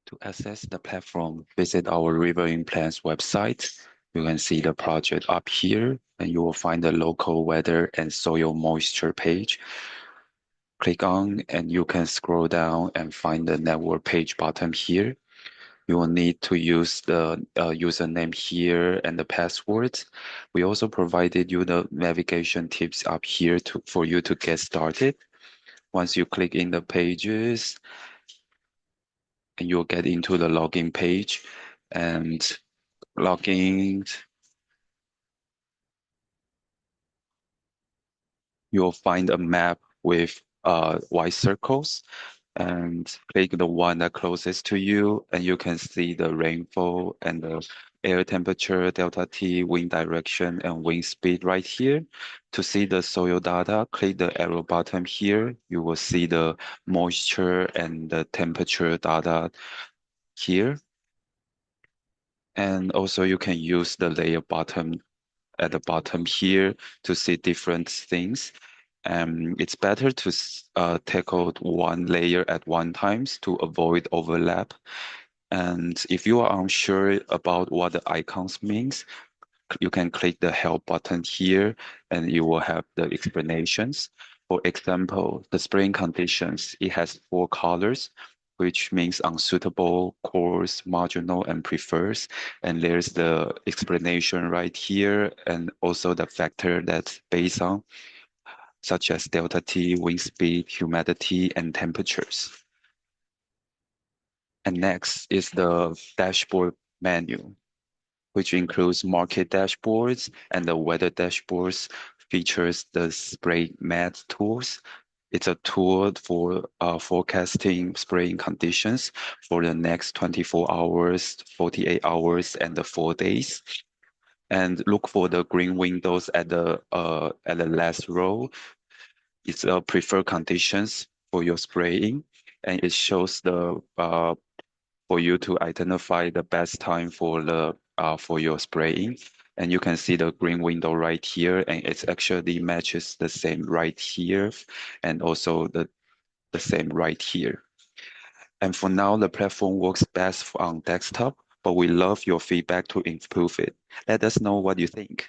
To access the platform, visit our Riverine Plans website. You can see the project up here, and you will find the local weather and soil moisture page. Click on, and you can scroll down and find the network page bottom here. You will need to use the username here and the password. We also provided you the navigation tips up here for you to get started. Once you click in the pages, and you'll get into the login page and log in. You'll find a map with white circles and click the one that closest to you, and you can see the rainfall and the air temperature, delta T, wind direction, and wind speed right here. To see the soil data, click the arrow button here. You will see the moisture and the temperature data here. And also you can use the layer button at the bottom here to see different things. It's better to tackle one layer at one times to avoid overlap. And if you are unsure about what the icons means, you can click the help button here and you will have the explanations. For example, the spraying conditions, it has 4 colors, which means unsuitable, coarse, marginal, and prefers. And there's the explanation right here, and also the factor that's based on, such as delta T, wind speed, humidity, and temperatures. And next is the dashboard menu, which includes market dashboards, and the weather dashboards features the spray mat tools. It's a tool for forecasting spraying conditions for the next 24 hours, 48 hours, and the 4 days. And look for the green windows at the last row. It's a preferred conditions for your spraying, and it shows the for you to identify the best time for your spraying. And you can see the green window right here, and it actually matches the same right here, and also the same right here. And for now, the platform works best on desktop, but we love your feedback to improve it. Let us know what you think.